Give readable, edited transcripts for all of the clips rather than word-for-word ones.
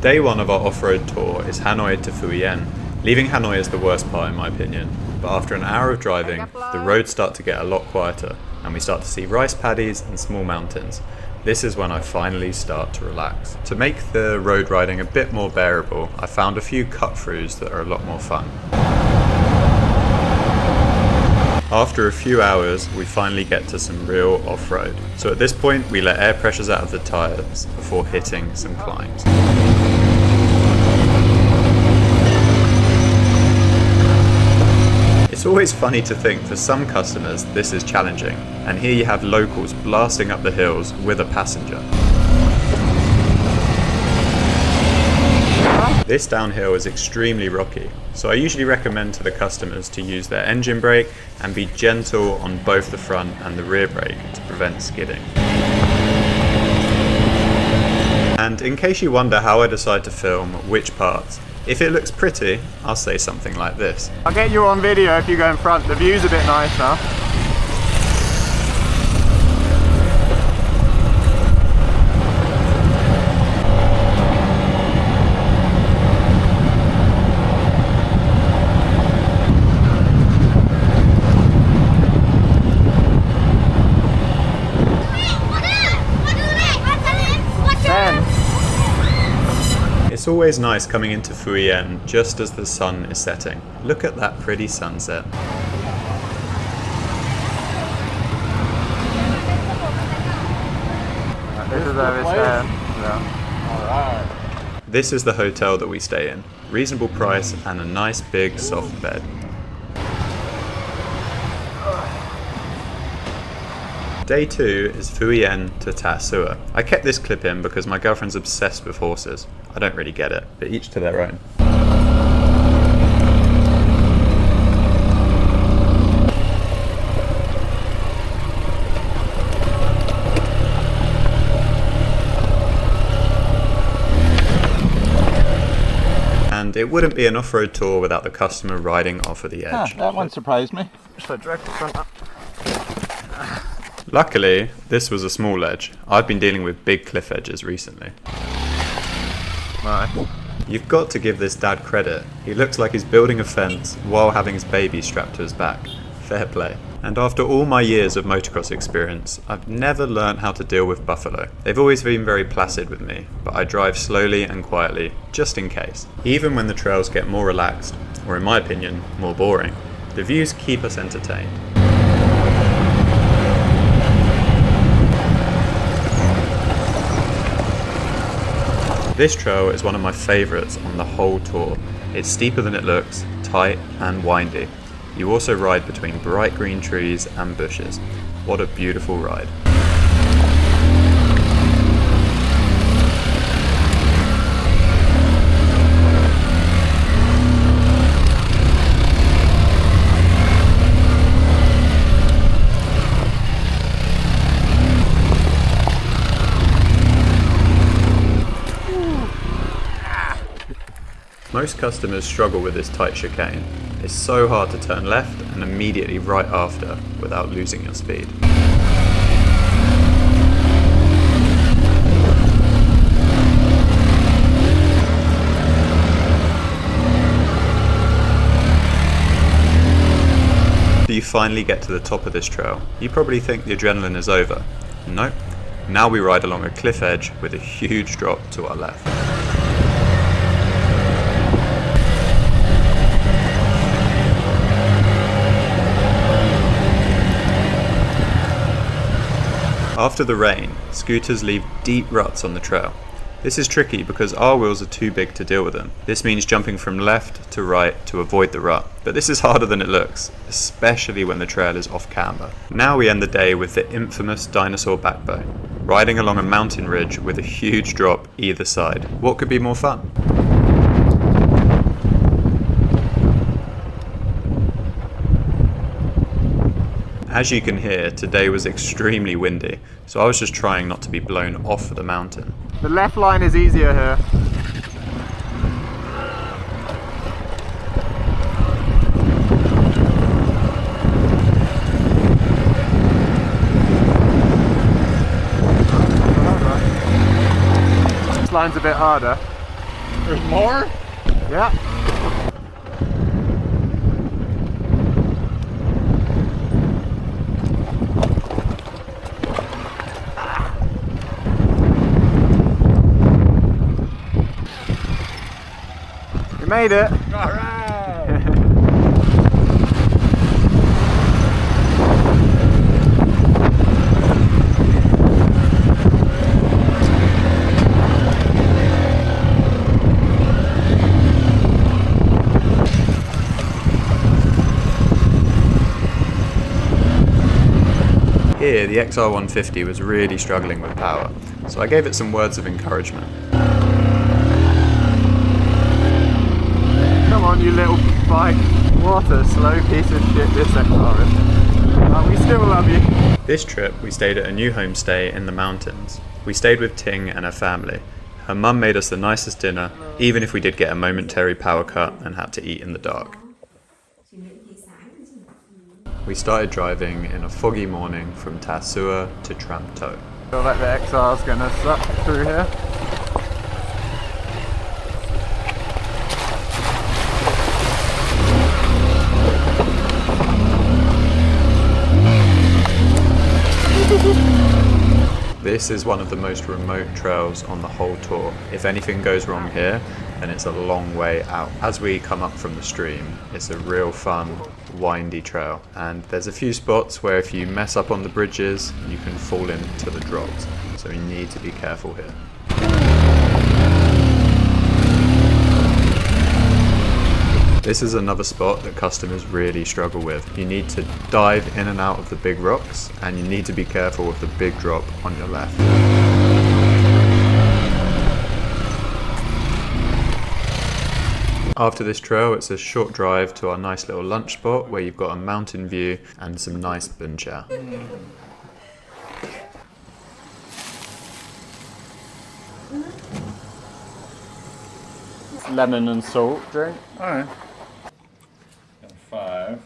Day one of our off-road tour is Hanoi to Phu Yen. Leaving Hanoi is the worst part in my opinion, but after an hour of driving, the roads start to get a lot quieter and we start to see rice paddies and small mountains. This is when I finally start to relax. To make the road riding a bit more bearable, I found a few cut-throughs that are a lot more fun. After a few hours, we finally get to some real off-road. So at this point, we let air pressures out of the tyres before hitting some climbs. It's always funny to think for some customers this is challenging, and here you have locals blasting up the hills with a passenger. This downhill is extremely rocky, so I usually recommend to the customers to use their engine brake and be gentle on both the front and the rear brake to prevent skidding. And in case you wonder how I decide to film which parts, if it looks pretty, I'll say something like this. I'll get you on video if you go in front. The view's a bit nicer. It's always nice coming into Phu Yen just as the sun is setting. Look at that pretty sunset. This is where we stay. This is the hotel that we stay in. Reasonable price and a nice big soft bed. Day 2 is Phu Yen to Ta Sua. I kept this clip in because my girlfriend's obsessed with horses. I don't really get it, but each to their own. And it wouldn't be an off-road tour without the customer riding off of the edge. That one surprised me. So direct the front up. Luckily, this was a small ledge. I've been dealing with big cliff edges recently. Right. You've got to give this dad credit. He looks like he's building a fence while having his baby strapped to his back. Fair play. And after all my years of motocross experience, I've never learnt how to deal with buffalo. They've always been very placid with me, but I drive slowly and quietly, just in case. Even when the trails get more relaxed, or in my opinion, more boring, the views keep us entertained. This trail is one of my favourites on the whole tour. It's steeper than it looks, tight and windy. You also ride between bright green trees and bushes. What a beautiful ride. Most customers struggle with this tight chicane. It's so hard to turn left and immediately right after without losing your speed. You finally get to the top of this trail. You probably think the adrenaline is over. Nope. Now we ride along a cliff edge with a huge drop to our left. After the rain, scooters leave deep ruts on the trail. This is tricky because our wheels are too big to deal with them. This means jumping from left to right to avoid the rut. But this is harder than it looks, especially when the trail is off camber. Now we end the day with the infamous dinosaur backbone, riding along a mountain ridge with a huge drop either side. What could be more fun? As you can hear, today was extremely windy, so I was just trying not to be blown off the mountain. The left line is easier here. This line's a bit harder. There's more? Yeah. We made it. All right. Here, the XR150 was really struggling with power, so I gave it some words of encouragement. Come on, you little bike. What a slow piece of shit this XR is. But we still love you. This trip, we stayed at a new homestay in the mountains. We stayed with Ting and her family. Her mum made us the nicest dinner, even if we did get a momentary power cut and had to eat in the dark. We started driving in a foggy morning from Tasua to Tramto. Feel like the XR's gonna suck through here. This is one of the most remote trails on the whole tour. If anything goes wrong here, then it's a long way out. As we come up from the stream, it's a real fun, windy trail. And there's a few spots where if you mess up on the bridges, you can fall into the drops. So you need to be careful here. This is another spot that customers really struggle with. You need to dive in and out of the big rocks, and you need to be careful with the big drop on your left. After this trail, it's a short drive to our nice little lunch spot where you've got a mountain view and some nice bun cha. Lemon and salt drink. All right. Got 5.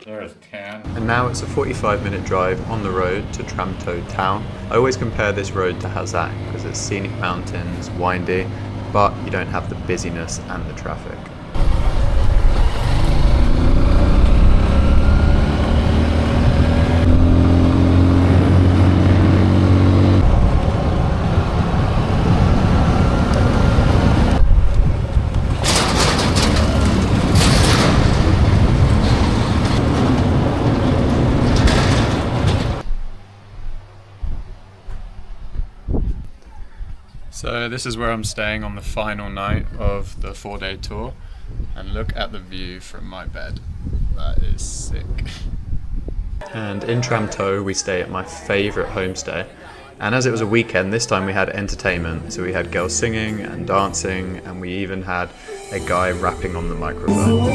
There's 10. And now it's a 45-minute drive on the road to Tramto town. I always compare this road to Hazang because it's scenic mountains, windy, but you don't have the busyness and the traffic. So this is where I'm staying on the final night of the 4-day tour, and look at the view from my bed. That is sick. And in Tramto we stay at my favourite homestay, and as it was a weekend this time we had entertainment, so we had girls singing and dancing, and we even had a guy rapping on the microphone.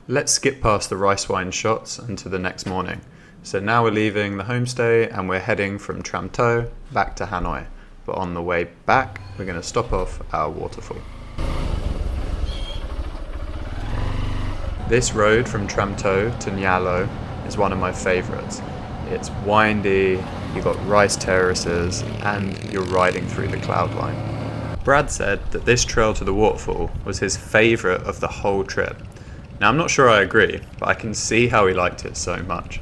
Let's skip past the rice wine shots until the next morning. So now we're leaving the homestay and we're heading from Tramto back to Hanoi. But on the way back, we're going to stop off our waterfall. This road from Tramto to Nyalo is one of my favourites. It's windy, you've got rice terraces, and you're riding through the cloud line. Brad said that this trail to the waterfall was his favourite of the whole trip. Now I'm not sure I agree, but I can see how he liked it so much.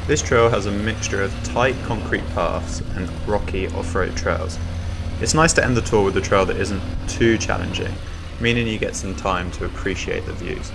This trail has a mixture of tight concrete paths and rocky off-road trails. It's nice to end the tour with a trail that isn't too challenging, meaning you get some time to appreciate the views.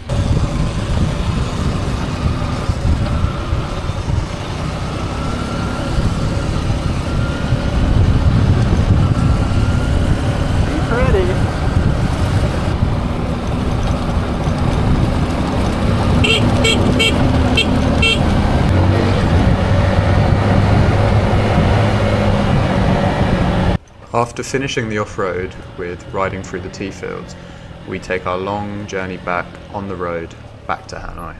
After finishing the off-road with riding through the tea fields, we take our long journey back on the road back to Hanoi.